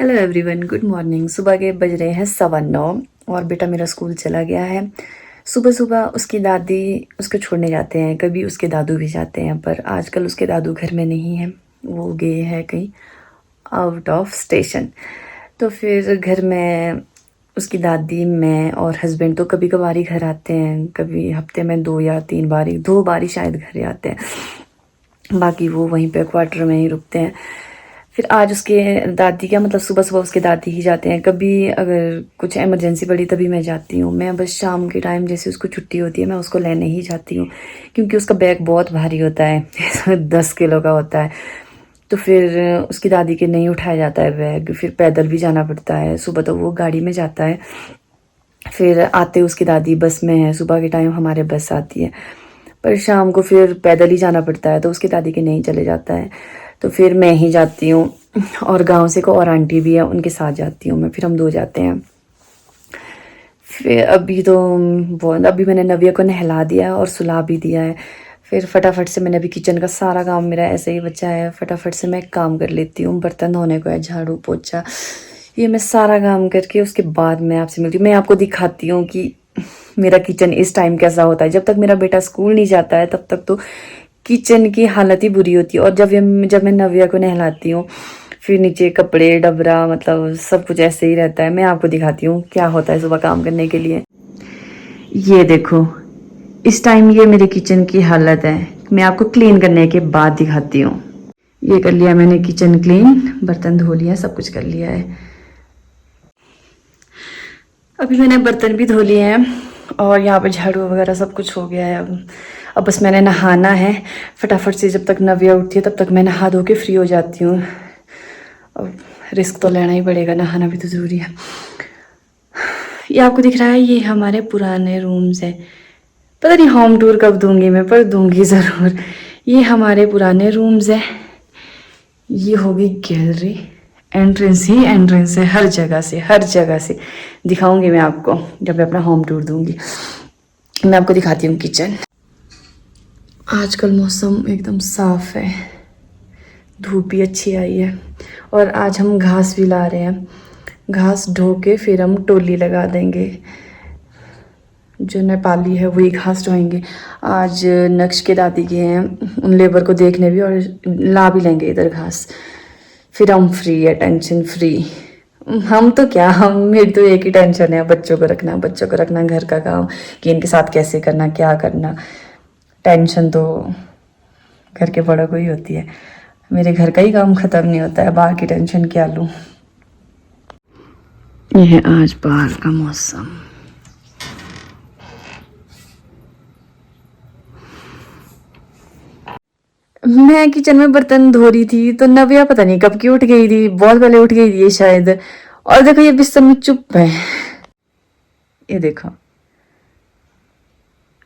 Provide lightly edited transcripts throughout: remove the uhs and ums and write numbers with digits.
Hello everyone, good morning. सुबह के बज रहे हैं 9:15 और बेटा मेरा स्कूल चला गया है। सुबह सुबह उसकी दादी उसको छोड़ने जाते हैं, कभी उसके दादू भी जाते हैं, पर आजकल उसके दादू घर में नहीं हैं, वो गए हैं कहीं आउट ऑफ स्टेशन। तो फिर घर में उसकी दादी, मैं और हस्बैंड तो कभी कभार ही घर आते हैं, कभी हफ्ते में 2 या 3 बार, 2 बार ही शायद घर आते हैं, बाकी वो वहीं पे क्वार्टर में ही रुकते हैं। फिर आज उसके दादी का मतलब सुबह सुबह उसके दादी ही जाते हैं, कभी अगर कुछ इमरजेंसी पड़ी तभी मैं जाती हूँ। मैं बस शाम के टाइम जैसे उसको छुट्टी होती है मैं उसको लेने ही जाती हूँ, क्योंकि उसका बैग बहुत भारी होता है 10 किलो का होता है। तो फिर उसकी दादी के नहीं उठाया जाता है बैग, फिर पैदल भी जाना पड़ता है। सुबह तो वो गाड़ी में जाता है, फिर आते उसकी दादी बस में है, सुबह के टाइम हमारे बस आती है, पर शाम को फिर पैदल ही जाना पड़ता है, तो उसकी दादी के नहीं चले जाता है। तो फिर मैं ही जाती हूँ, और गांव से को और आंटी भी है, उनके साथ जाती हूँ मैं, फिर हम 2 जाते हैं। फिर अभी मैंने नव्या को नहला दिया है और सुला भी दिया है। फिर फटाफट से मैंने अभी किचन का सारा काम मेरा ऐसे ही बचा है, फटाफट से मैं काम कर लेती हूँ। बर्तन धोने को है, झाड़ू पोछा, ये मैं सारा काम करके उसके बाद मैं आपसे मिलती हूँ। मैं आपको दिखाती हूँ कि मेरा किचन इस टाइम कैसा होता है। जब तक मेरा बेटा स्कूल नहीं जाता है तब तक तो किचन की हालत ही बुरी होती है, और जब मैं नव्या को नहलाती हूँ फिर नीचे कपड़े डबरा, मतलब सब कुछ ऐसे ही रहता है। मैं आपको दिखाती हूँ क्या होता है सुबह काम करने के लिए। ये देखो, इस टाइम ये मेरे किचन की हालत है। मैं आपको क्लीन करने के बाद दिखाती हूँ। ये कर लिया मैंने किचन क्लीन, बर्तन धो लिया, सब कुछ कर लिया है। अभी मैंने बर्तन भी धो लिए हैं और यहाँ पे झाड़ू वगैरह सब कुछ हो गया है। अब बस मैंने नहाना है फटाफट से। जब तक नव्या उठती है तब तक मैं नहा धो के फ्री हो जाती हूँ। अब रिस्क तो लेना ही पड़ेगा, नहाना भी तो ज़रूरी है। ये आपको दिख रहा है, ये हमारे पुराने रूम्स है। पता नहीं होम टूर कब दूंगी मैं, पर दूंगी ज़रूर। ये हमारे पुराने रूम्स है, ये होगी गैलरी। एंट्रेंस ही एंट्रेंस है, हर जगह से दिखाऊंगी मैं आपको जब मैं अपना होम टूर दूंगी। मैं आपको दिखाती हूँ किचन। आजकल मौसम एकदम साफ है, धूप भी अच्छी आई है, और आज हम घास भी ला रहे हैं। घास ढो के फिर हम टोली लगा देंगे, जो नेपाली है वही घास ढोएंगे। आज नक्श के दादी के हैं, उन लेबर को देखने भी, और ला भी लेंगे इधर घास। फिर हम फ्री है, टेंशन फ्री। हम तो क्या, हम मेरी तो एक ही टेंशन है, बच्चों को रखना, घर का काम कि इनके साथ कैसे करना, क्या करना। टेंशन तो घर के बड़ों को ही होती है, मेरे घर का ही काम खत्म नहीं होता है, बाहर की टेंशन क्या लूँ। यह है आज बाहर का मौसम। मैं किचन में बर्तन धो रही थी तो नव्या पता नहीं कब की उठ गई थी, बहुत पहले उठ गई थी ये शायद। और देखो ये बिस्तर में चुप है, ये देखो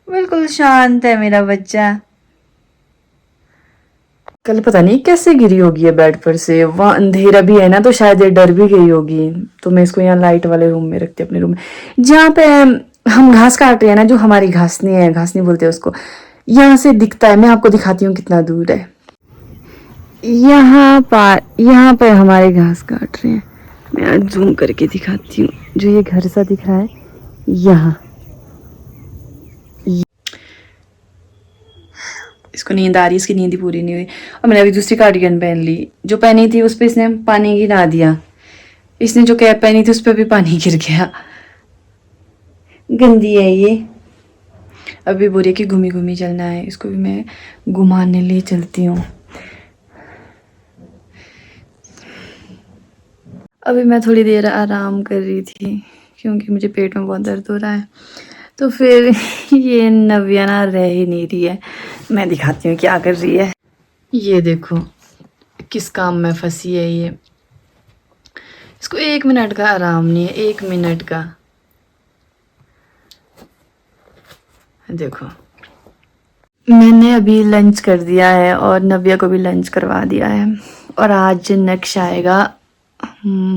बिल्कुल शांत है मेरा बच्चा। कल पता नहीं कैसे गिरी होगी ये बेड पर से, वहां अंधेरा भी है ना तो शायद ये डर भी गई होगी। तो मैं इसको यहाँ लाइट वाले रूम में रखती हूँ, अपने रूम में जहाँ पे हम घास काट रहे हैं ना, जो हमारी घास नहीं बोलते उसको, यहाँ से दिखता है। मैं आपको दिखाती हूँ कितना दूर है। यहाँ पर हमारे घास काट रहे हैं। मैं आज जूम करके दिखाती हूँ, जो ये घर सा दिख रहा है यहाँ। इसको नींद आ रही है, इसकी नींद ही पूरी नहीं हुई। और मैंने अभी दूसरी कार्डिगन पहन ली, जो पहनी थी उस पर इसने पानी गिरा दिया। इसने जो कैप पहनी थी उस पर भी पानी गिर गया, गंदी है ये। अभी बोरिए की घूमी घूमी चलना है, इसको भी मैं घुमाने ले चलती हूँ। अभी मैं थोड़ी देर आराम कर रही थी क्योंकि मुझे पेट में बहुत दर्द हो रहा है। तो फिर ये नव्या ना रह ही नहीं रही है, मैं दिखाती हूँ क्या कर रही है। ये देखो किस काम में फंसी है ये, इसको 1 मिनट का आराम नहीं है, 1 मिनट का। देखो मैंने अभी लंच कर दिया है और नव्या को भी लंच करवा दिया है, और आज नक्श आएगा।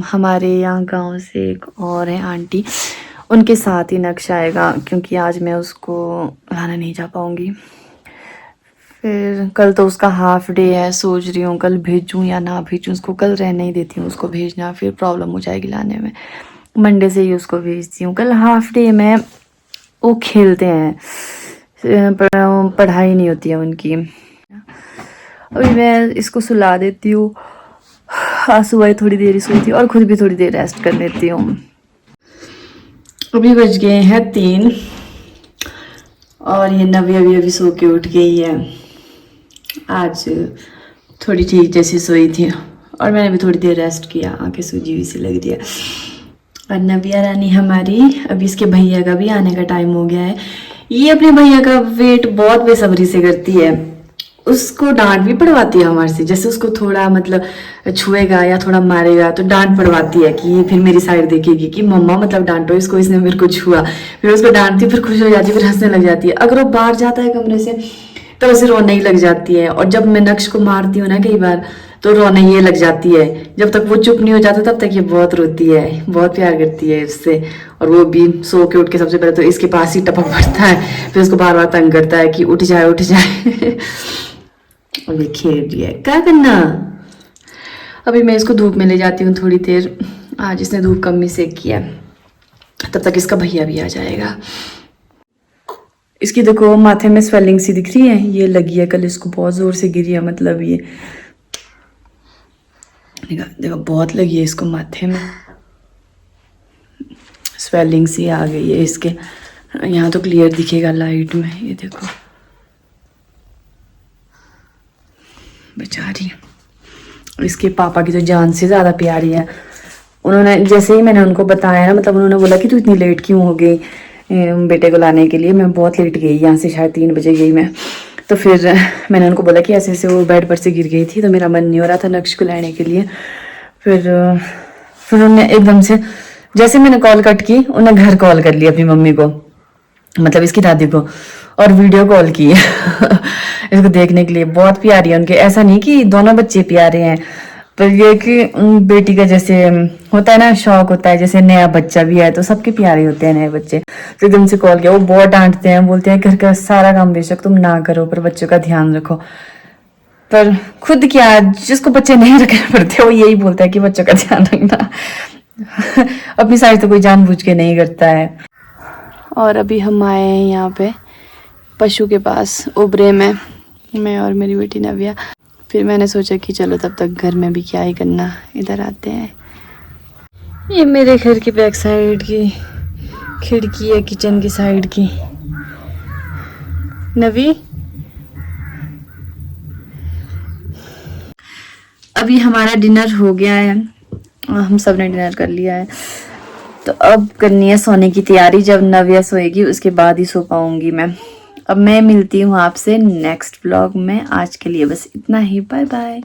हमारे यहाँ गांव से एक और है आंटी, उनके साथ ही नक्श आएगा, क्योंकि आज मैं उसको लाने नहीं जा पाऊँगी। फिर कल तो उसका हाफ डे है, सोच रही हूँ कल भेजूँ या ना भेजूँ उसको। कल रहने ही देती हूँ उसको, भेजना फिर प्रॉब्लम हो जाएगी लाने में। मंडे से ही उसको भेजती हूँ। कल हाफ डे में वो खेलते हैं, पढ़ाई नहीं होती है उनकी। अभी मैं इसको सुला देती हूँ। हाँ, सुबह थोड़ी देर ही सोती हूँ और खुद भी थोड़ी देर रेस्ट कर लेती हूँ। अभी बज गए हैं 3 और ये नवी अभी सो के उठ गई है। आज थोड़ी ठीक जैसी सोई थी और मैंने भी थोड़ी देर रेस्ट किया, आंखें सूजी हुई सी लग रही है। और नबिया रानी हमारी, अभी इसके भैया का भी आने का टाइम हो गया है। ये अपने भैया का वेट बहुत बेसब्री से करती है। उसको डांट भी पड़वाती है हमारे से, जैसे उसको थोड़ा मतलब छुएगा या थोड़ा मारेगा तो डांट पड़वाती है कि ये फिर मेरी साइड देखेगी कि मम्मा मतलब डांटो इसको, इसने मेरे को छुआ। फिर उसको डांटती, फिर खुश हो जाती है, फिर हंसने लग जाती है। अगर वो बाहर जाता है कमरे से तो उसे रोने ही लग जाती है। और जब मैं नक्श को मारती हूँ ना कई बार, तो रोने ये लग जाती है। जब तक वो चुप नहीं हो जाता तब तक ये बहुत रोती है, बहुत प्यार करती है इससे। और वो भी सो के उठ के सबसे पहले तो इसके पास ही टपक पड़ता है, फिर उसको बार बार तंग करता है कि उठ जाए उठ जाए। और ये खेल रही है, क्या करना। अभी मैं इसको धूप में ले जाती हूँ थोड़ी देर। आज इसने धूप कम ही सेक किया, तब तक इसका भैया भी आ जाएगा। इसकी देखो माथे में स्वेलिंग सी दिख रही है, ये लगी है कल इसको बहुत जोर से गिरी है। मतलब ये देखो बहुत लगी है इसको माथे में, स्वेलिंग सी आ गई है इसके। यहाँ तो क्लियर दिखेगा लाइट में, ये देखो बेचारी। इसके पापा की तो जान से ज़्यादा प्यारी है। उन्होंने जैसे ही मैंने उनको बताया ना, मतलब उन्होंने बोला कि तू इतनी लेट क्यों हो गई बेटे को लाने के लिए। मैं बहुत लेट गई, यहाँ से शायद 3 बजे गई मैं। तो फिर मैंने उनको बोला कि ऐसे ऐसे वो बेड पर से गिर गई थी तो मेरा मन नहीं हो रहा था नक्श को लाने के लिए। फिर उन्होंने एकदम से, जैसे मैंने कॉल कट की, उन्हें घर कॉल कर लिया अपनी मम्मी को, मतलब इसकी दादी को, और वीडियो कॉल की इसको देखने के लिए। बहुत प्यारी है उनके। ऐसा नहीं कि दोनों बच्चे प्यारे हैं, पर ये कि बेटी का जैसे होता है ना, शौक होता है, जैसे नया बच्चा भी है तो सबके प्यारे होते हैं नए बच्चे। तो एकदम से कॉल किया। वो बहुत डांटते हैं, बोलते हैं घर का सारा काम बेशक तुम ना करो पर बच्चों का ध्यान रखो। पर खुद क्या, जिसको बच्चे नहीं रखने पड़ते वो यही बोलता है कि बच्चों का ध्यान रखना। अपनी साइड तो कोई जानबूझ के नहीं करता है। और अभी हम आए हैं यहाँ पे पशु के पास उबरे में, मैं और मेरी बेटी नव्या। फिर मैंने सोचा कि चलो तब तक घर में भी क्या ही करना, इधर आते हैं। ये मेरे घर की बैक साइड की खिड़की है, किचन की साइड की। नवी, अभी हमारा डिनर हो गया है, हम सब ने डिनर कर लिया है। तो अब करनी है सोने की तैयारी। जब नव्या सोएगी उसके बाद ही सो पाऊंगी मैं। अब मैं मिलती हूँ आपसे नेक्स्ट व्लॉग में। आज के लिए बस इतना ही, बाय बाय।